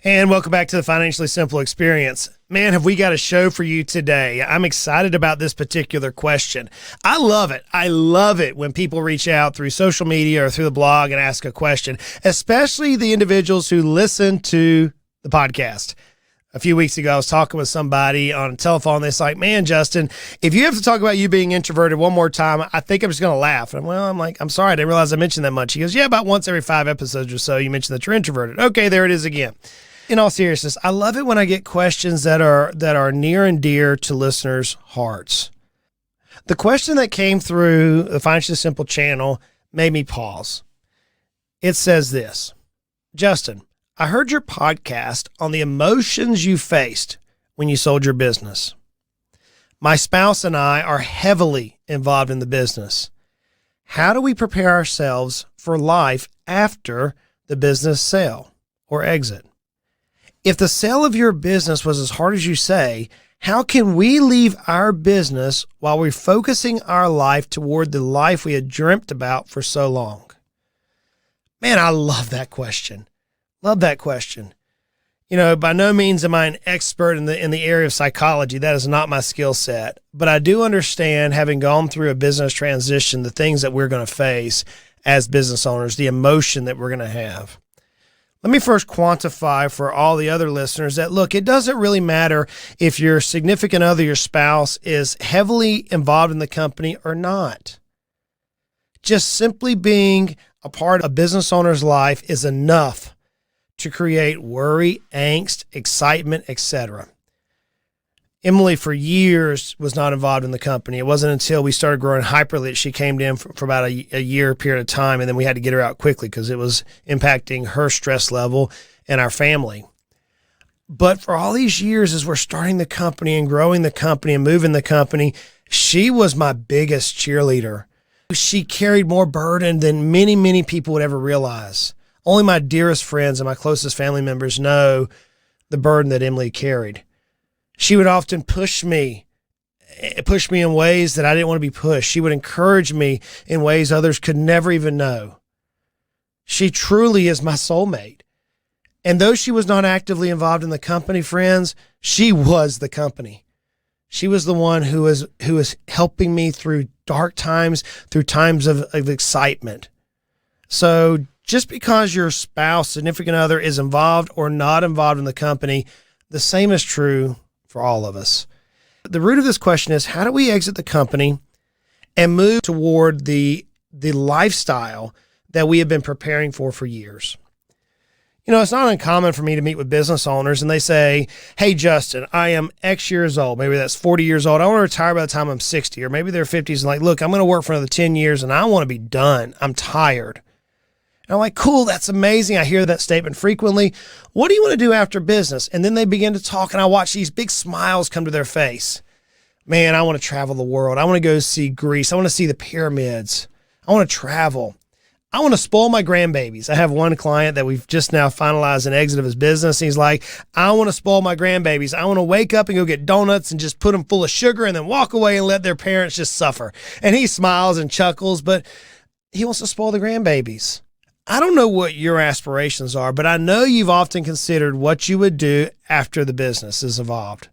And welcome back to the Financially Simple Experience. Man, have we got a show for you today. I'm excited about this particular question. I love it. I love it when people reach out through social media or through the blog and ask a question, especially the individuals who listen to the podcast. A few weeks ago, I was talking with somebody on a telephone. They're like, man, Justin, if you have to talk about you being introverted one more time, I think I'm just going to laugh. And I'm like, I'm sorry, I didn't realize I mentioned that much. He goes, yeah, about once every 5 episodes or so, you mentioned that you're introverted. Okay, there it is again. In all seriousness, I love it when I get questions that are near and dear to listeners' hearts. The question that came through the Financially Simple channel made me pause. It says this: Justin, I heard your podcast on the emotions you faced when you sold your business. My spouse and I are heavily involved in the business. How do we prepare ourselves for life after the business sale or exit? If the sale of your business was as hard as you say, how can we leave our business while we're focusing our life toward the life we had dreamt about for so long? Man, I love that question. Love that question. You know, by no means am I an expert in the area of psychology. That is not my skill set. But I do understand, having gone through a business transition, the things that we're going to face as business owners, the emotion that we're going to have. Let me first quantify for all the other listeners that, look, it doesn't really matter if your significant other, your spouse, is heavily involved in the company or not. Just simply being a part of a business owner's life is enough to create worry, angst, excitement, etc. Emily, for years, was not involved in the company. It wasn't until we started growing hyperly that she came in for about a year period of time, and then we had to get her out quickly because it was impacting her stress level and our family. But for all these years, as we're starting the company and growing the company and moving the company, she was my biggest cheerleader. She carried more burden than many, many people would ever realize. Only my dearest friends and my closest family members know the burden that Emily carried. She would often push me in ways that I didn't want to be pushed. She would encourage me in ways others could never even know. She truly is my soulmate. And though she was not actively involved in the company, friends, she was the company. She was the one who was helping me through dark times, through times of excitement. So just because your spouse, significant other, is involved or not involved in the company, the same is true for all of us. The root of this question is, how do we exit the company and move toward the lifestyle that we have been preparing for years? You know, it's not uncommon for me to meet with business owners and they say, hey, Justin, I am X years old. Maybe that's 40 years old. I want to retire by the time I'm 60, or maybe they're 50s and like, look, I'm going to work for another 10 years and I want to be done. I'm tired. And I'm like, cool, that's amazing. I hear that statement frequently. What do you want to do after business? And then they begin to talk and I watch these big smiles come to their face. Man, I want to travel the world. I want to go see Greece. I want to see the pyramids. I want to travel. I want to spoil my grandbabies. I have one client that we've just now finalized an exit of his business. He's like, I want to spoil my grandbabies. I want to wake up and go get donuts and just put them full of sugar and then walk away and let their parents just suffer. And he smiles and chuckles, but he wants to spoil the grandbabies. I don't know what your aspirations are, but I know you've often considered what you would do after the business is evolved.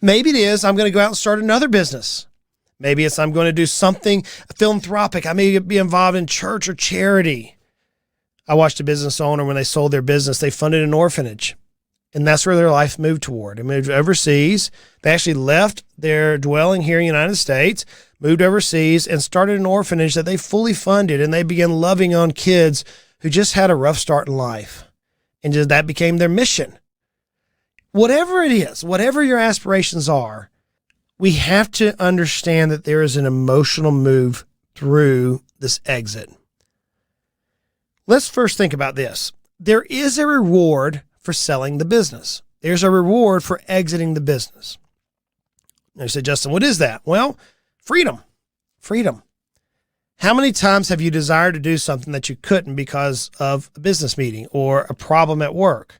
Maybe it is, I'm going to go out and start another business. Maybe it's, I'm going to do something philanthropic. I may be involved in church or charity. I watched a business owner, when they sold their business, they funded an orphanage. And that's where their life moved toward. They moved overseas. They actually left their dwelling here in the United States, moved overseas, and started an orphanage that they fully funded. And they began loving on kids who just had a rough start in life. And just that became their mission. Whatever it is, whatever your aspirations are, we have to understand that there is an emotional move through this exit. Let's first think about this. There is a reward for selling the business. There's a reward for exiting the business. You say, Justin, what is that? Well, freedom. Freedom. How many times have you desired to do something that you couldn't because of a business meeting or a problem at work?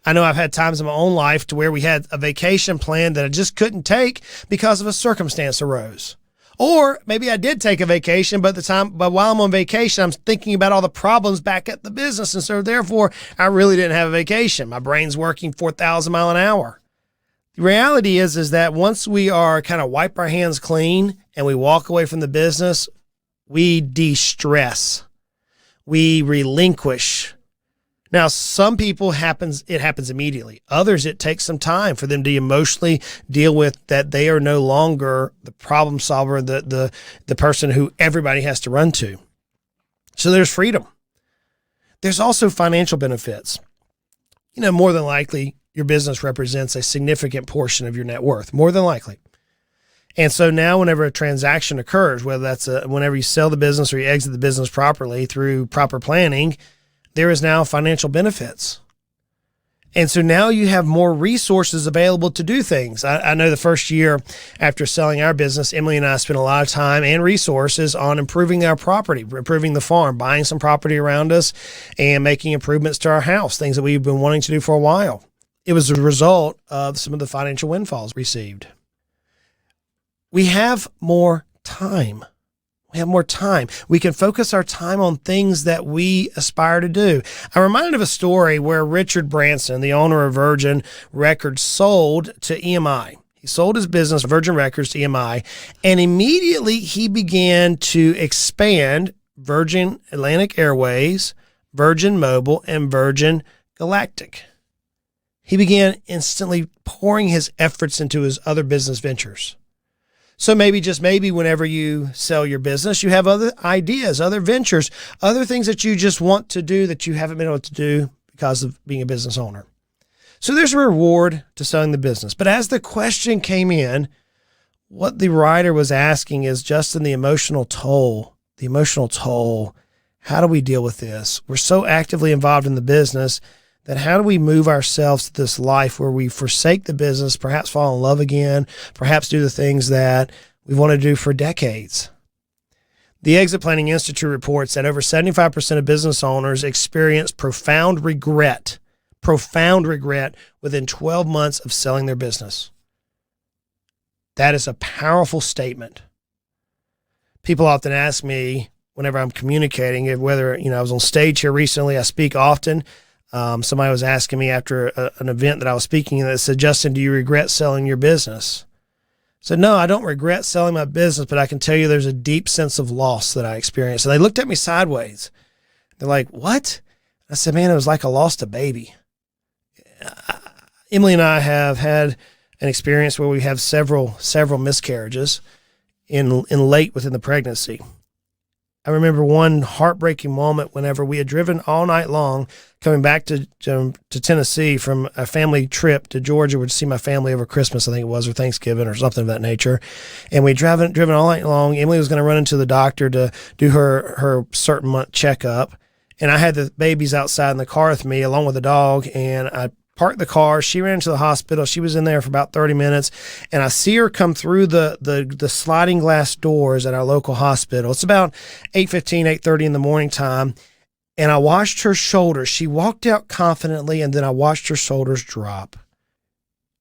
I know I've had times in my own life to where we had a vacation plan that I just couldn't take because of a circumstance arose. Or maybe I did take a vacation, but while I'm on vacation, I'm thinking about all the problems back at the business. And so therefore, I really didn't have a vacation. My brain's working 4,000 miles an hour. The reality is that once we are kind of wipe our hands clean and we walk away from the business, we de-stress, we relinquish. Now, some people it happens immediately. Others, it takes some time for them to emotionally deal with that they are no longer the problem solver, the person who everybody has to run to. So there's freedom. There's also financial benefits. More than likely, your business represents a significant portion of your net worth, more than likely. And so now whenever a transaction occurs, whether that's whenever you sell the business or you exit the business properly through proper planning, there is now financial benefits. And so now you have more resources available to do things. I know the first year after selling our business, Emily and I spent a lot of time and resources on improving our property, improving the farm, buying some property around us, and making improvements to our house, things that we've been wanting to do for a while. It was a result of some of the financial windfalls received. We have more time. We have more time. We can focus our time on things that we aspire to do. I'm reminded of a story where Richard Branson, the owner of Virgin Records, sold to EMI. He sold his business, Virgin Records, to EMI, and immediately he began to expand Virgin Atlantic Airways, Virgin Mobile, and Virgin Galactic. He began instantly pouring his efforts into his other business ventures. So maybe, just maybe, whenever you sell your business, you have other ideas, other ventures, other things that you just want to do that you haven't been able to do because of being a business owner. So there's a reward to selling the business. But as the question came in, what the writer was asking is, Justin, the emotional toll, how do we deal with this? We're so actively involved in the business that how do we move ourselves to this life where we forsake the business, perhaps fall in love again, perhaps do the things that we want to do for decades? The Exit Planning Institute reports that over 75% of business owners experience profound regret within 12 months of selling their business. That is a powerful statement. People often ask me whenever I'm communicating, whether, I was on stage here recently, I speak often. Somebody was asking me after an event that I was speaking in that said, Justin, do you regret selling your business? I said, no, I don't regret selling my business, but I can tell you there's a deep sense of loss that I experienced. And they looked at me sideways. They're like, what? I said, man, it was like I lost a baby. Emily and I have had an experience where we have several miscarriages in late within the pregnancy. I remember one heartbreaking moment whenever we had driven all night long coming back to Tennessee from a family trip to Georgia to see my family over Christmas, I think it was, or Thanksgiving or something of that nature. And we driven all night long. Emily was going to run into the doctor to do her certain month checkup. And I had the babies outside in the car with me along with the dog. And I parked the car. She ran into the hospital. She was in there for about 30 minutes. And I see her come through the sliding glass doors at our local hospital. It's about 8:15, 8:30 in the morning time. And I watched her shoulders. She walked out confidently, and then I watched her shoulders drop.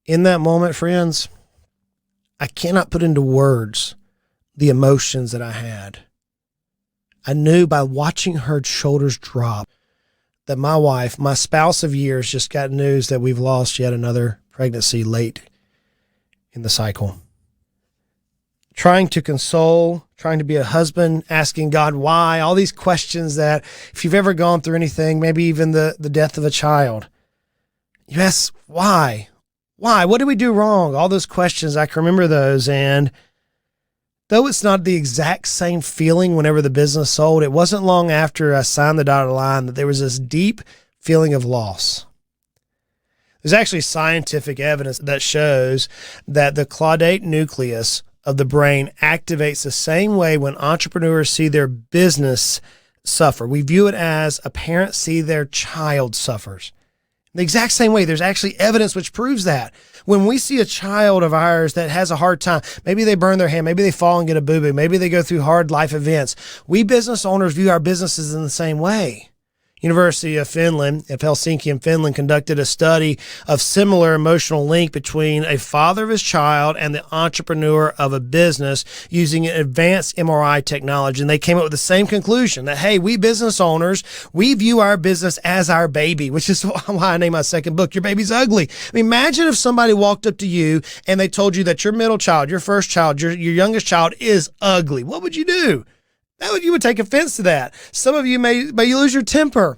In that moment, friends, I cannot put into words the emotions that I had. I knew by watching her shoulders drop that my wife, my spouse of years, just got news that we've lost yet another pregnancy late in the cycle. Trying to console, trying to be a husband, asking God why, all these questions that if you've ever gone through anything, maybe even the death of a child, you ask, why? Why? What did we do wrong? All those questions, I can remember those. And though it's not the exact same feeling whenever the business sold, it wasn't long after I signed the dotted line that there was this deep feeling of loss. There's actually scientific evidence that shows that the caudate nucleus of the brain activates the same way when entrepreneurs see their business suffer. We view it as a parent see their child suffers. The exact same way. There's actually evidence which proves that. When we see a child of ours that has a hard time, maybe they burn their hand, maybe they fall and get a boo-boo, maybe they go through hard life events, we business owners view our businesses in the same way. University of Finland, of Helsinki in Finland, conducted a study of similar emotional link between a father of his child and the entrepreneur of a business using advanced MRI technology. And they came up with the same conclusion that, hey, we business owners, we view our business as our baby, which is why I named my second book, Your Baby's Ugly. I mean, imagine if somebody walked up to you and they told you that your middle child, your first child, your youngest child is ugly. What would you do? You would take offense to that. Some of you may lose your temper.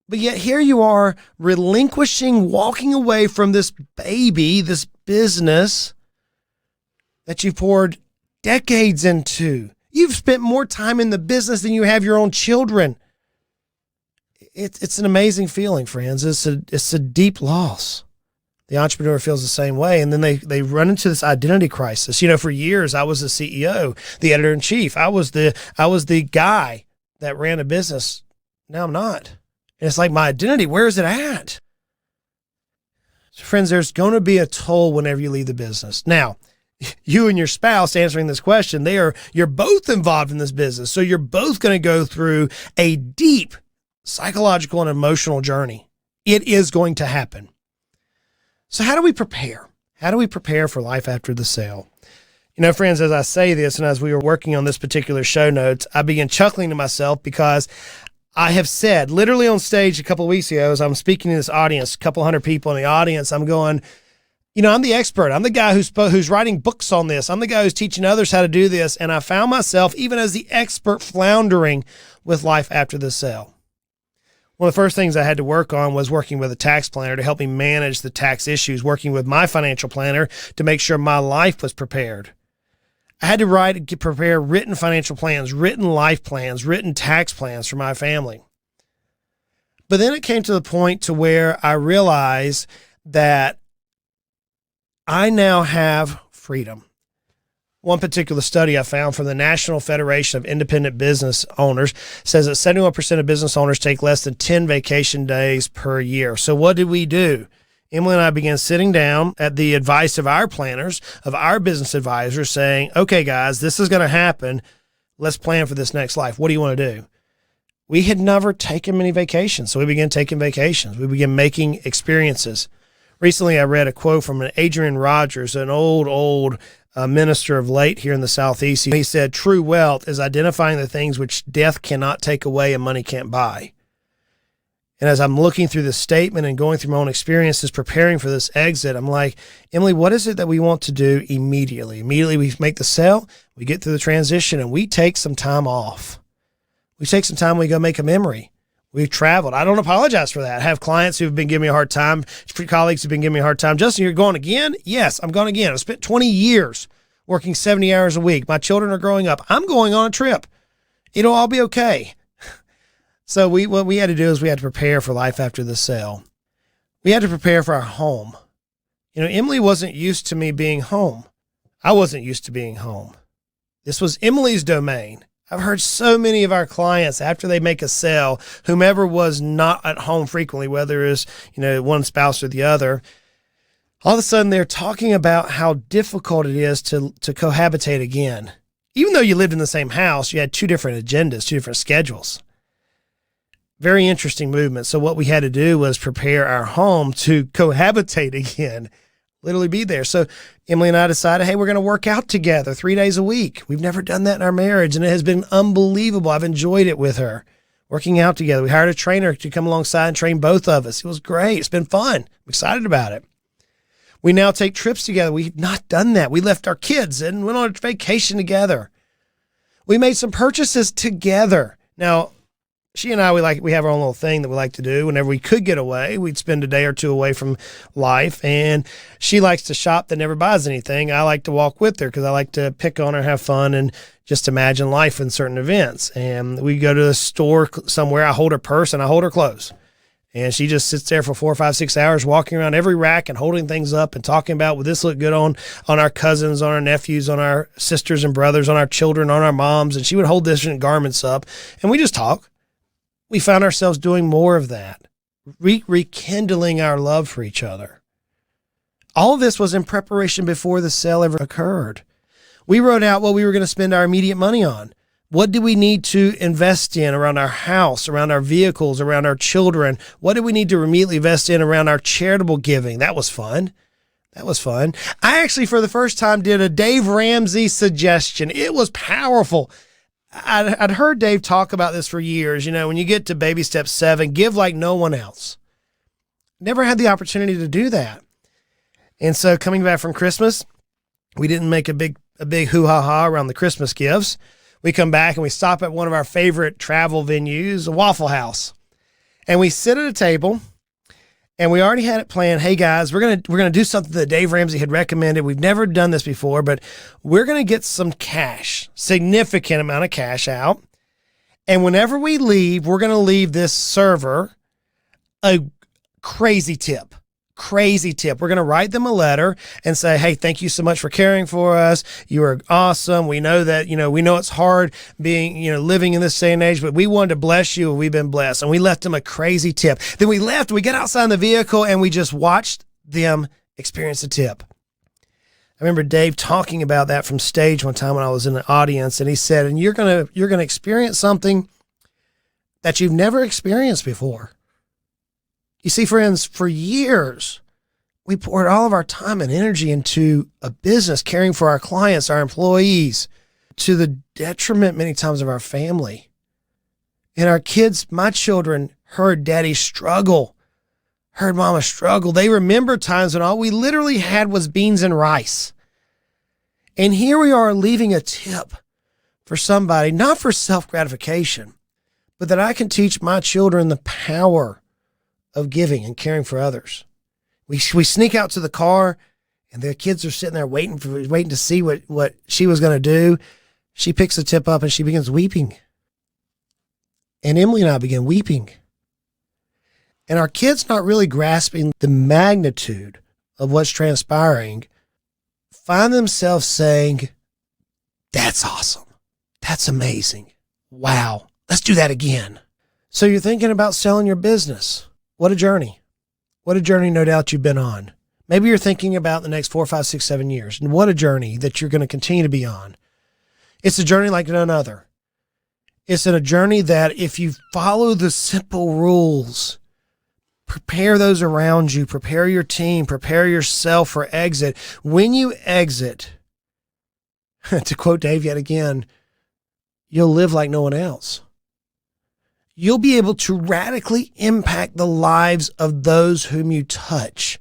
But yet here you are relinquishing, walking away from this baby, this business that you poured decades into. You've spent more time in the business than you have your own children. It's an amazing feeling, friends. It's a deep loss. The entrepreneur feels the same way. And then they run into this identity crisis. You know, for years, I was the CEO, the editor-in-chief. I was the guy that ran a business. Now I'm not. And it's like my identity, where is it at? So friends, there's going to be a toll whenever you leave the business. Now, you and your spouse answering this question, you're both involved in this business. So you're both going to go through a deep psychological and emotional journey. It is going to happen. So how do we prepare? How do we prepare for life after the sale? You know, friends, as I say this, and as we were working on this particular show notes, I began chuckling to myself because I have said literally on stage a couple of weeks ago, as I'm speaking to this audience, a couple hundred people in the audience, I'm going, you know, I'm the expert. I'm the guy who's writing books on this. I'm the guy who's teaching others how to do this. And I found myself, even as the expert, floundering with life after the sale. One of the first things I had to work on was working with a tax planner to help me manage the tax issues, working with my financial planner to make sure my life was prepared. I had to prepare written financial plans, written life plans, written tax plans for my family. But then it came to the point to where I realized that I now have freedom. One particular study I found from the National Federation of Independent Business Owners says that 71% of business owners take less than 10 vacation days per year. So what did we do? Emily and I began sitting down at the advice of our planners, of our business advisors, saying, okay, guys, this is going to happen. Let's plan for this next life. What do you want to do? We had never taken many vacations, so we began taking vacations. We began making experiences. Recently, I read a quote from an Adrian Rogers, an old minister of late here in the Southeast. He said, true wealth is identifying the things which death cannot take away and money can't buy. And as I'm looking through this statement and going through my own experiences, preparing for this exit, I'm like, Emily, what is it that we want to do immediately? Immediately we make the sale, we get through the transition, and we take some time off. We take some time, we go make a memory. We've traveled. I don't apologize for that. I have clients who've been giving me a hard time, colleagues who've been giving me a hard time. Justin, you're going again? Yes, I'm going again. I've spent 20 years working 70 hours a week. My children are growing up. I'm going on a trip. It'll all be okay. So what we had to do is we had to prepare for life after the sale. We had to prepare for our home. You know, Emily wasn't used to me being home. I wasn't used to being home. This was Emily's domain. I've heard so many of our clients after they make a sale, whomever was not at home frequently, whether it's, you know, one spouse or the other, all of a sudden they're talking about how difficult it is to cohabitate again. Even though you lived in the same house, you had two different agendas, two different schedules. Very interesting movement. So what we had to do was prepare our home to cohabitate again, literally be there. So Emily and I decided, hey, we're going to work out together 3 days a week. We've never done that in our marriage, and it has been unbelievable. I've enjoyed it with her, working out together. We hired a trainer to come alongside and train both of us. It was great. It's been fun. I'm excited about it. We now take trips together. We've not done that. We left our kids and went on a vacation together. We made some purchases together. Now, she and I, we have our own little thing that we like to do. Whenever we could get away, we'd spend a day or two away from life. And she likes to shop that never buys anything. I like to walk with her because I like to pick on her, have fun, and just imagine life in certain events. And we go to the store somewhere. I hold her purse and I hold her clothes. And she just sits there for 4, 5, 6 hours walking around every rack and holding things up and talking about, would this look good on our cousins, on our nephews, on our sisters and brothers, on our children, on our moms. And she would hold different garments up and we just talk. We found ourselves doing more of that, rekindling our love for each other. All of this was in preparation before the sale ever occurred. We wrote out what we were going to spend our immediate money on. What do we need to invest in around our house, around our vehicles, around our children? What do we need to immediately invest in around our charitable giving? That was fun. That was fun. I actually, for the first time, did a Dave Ramsey suggestion. It was powerful. I'd heard Dave talk about this for years. You know, when you get to baby step 7, give like no one else. Never had the opportunity to do that. And so coming back from Christmas, we didn't make a big hoo-ha-ha around the Christmas gifts. We come back and we stop at one of our favorite travel venues, a Waffle House. And we sit at a table and we already had it planned. Hey guys, we're going to do something that Dave Ramsey had recommended. We've never done this before, but we're going to get some cash, significant amount of cash out. And whenever we leave, we're going to leave this server a crazy tip. Crazy tip. We're going to write them a letter and say, hey, thank you so much for caring for us. You are awesome. We know that, we know it's hard being, living in this day and age, but we wanted to bless you and we've been blessed. And we left them a crazy tip. Then we left, we got outside in the vehicle and we just watched them experience the tip. I remember Dave talking about that from stage one time when I was in the audience, and he said, and you're going to experience something that you've never experienced before. You see, friends, for years, we poured all of our time and energy into a business, caring for our clients, our employees, to the detriment many times of our family. And our kids, my children, heard daddy struggle, heard mama struggle. They remember times when all we literally had was beans and rice. And here we are leaving a tip for somebody, not for self-gratification, but that I can teach my children the power of giving and caring for others. We sneak out to the car and the kids are sitting there waiting to see what she was going to do. She picks the tip up and she begins weeping. And Emily and I begin weeping. And our kids, not really grasping the magnitude of what's transpiring, find themselves saying, that's awesome. That's amazing. Wow. Let's do that again. So you're thinking about selling your business. What a journey. What a journey, no doubt, you've been on. Maybe you're thinking about the next 4, 5, 6, 7 years. And what a journey that you're going to continue to be on. It's a journey like none other. It's a journey that if you follow the simple rules, prepare those around you, prepare your team, prepare yourself for exit. When you exit, to quote Dave yet again, you'll live like no one else. You'll be able to radically impact the lives of those whom you touch.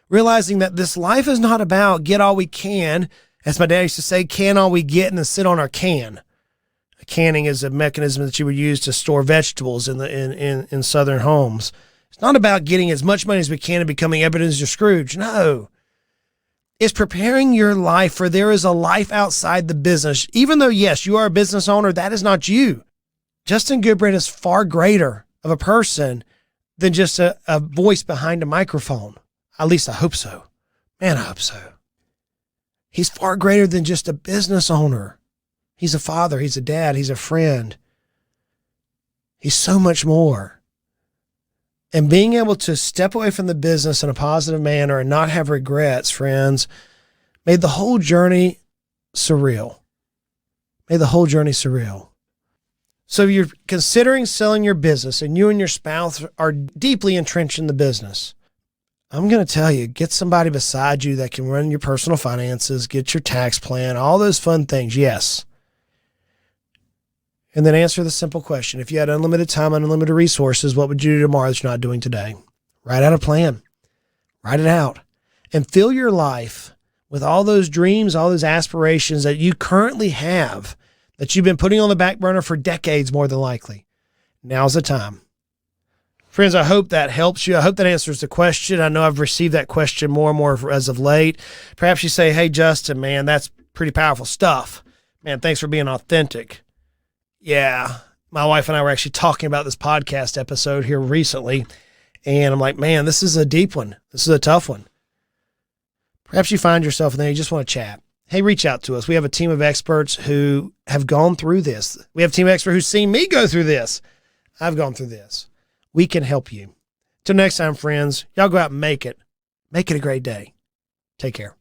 Realizing that this life is not about get all we can. As my dad used to say, can all we get and then sit on our can. Canning is a mechanism that you would use to store vegetables in southern homes. It's not about getting as much money as we can and becoming Ebenezer Scrooge. No. It's preparing your life for there is a life outside the business. Even though, yes, you are a business owner, that is not you. Justin Goodbread is far greater of a person than just a voice behind a microphone. At least I hope so. Man, I hope so. He's far greater than just a business owner. He's a father. He's a dad. He's a friend. He's so much more. And being able to step away from the business in a positive manner and not have regrets, friends, made the whole journey surreal. Made the whole journey surreal. So if you're considering selling your business and you and your spouse are deeply entrenched in the business, I'm going to tell you, get somebody beside you that can run your personal finances, get your tax plan, all those fun things. Yes. And then answer the simple question. If you had unlimited time, unlimited resources, what would you do tomorrow that you're not doing today? Write out a plan. Write it out. And fill your life with all those dreams, all those aspirations that you currently have that you've been putting on the back burner for decades, more than likely. Now's the time. Friends, I hope that helps you. I hope that answers the question. I know I've received that question more and more as of late. Perhaps you say, hey, Justin, man, that's pretty powerful stuff. Man, thanks for being authentic. Yeah, my wife and I were actually talking about this podcast episode here recently, and I'm like, man, this is a deep one. This is a tough one. Perhaps you find yourself and then you just want to chat. Hey, reach out to us. We have a team of experts who have gone through this. We have a team of experts who've seen me go through this. I've gone through this. We can help you. Till next time, friends, y'all go out and make it. Make it a great day. Take care.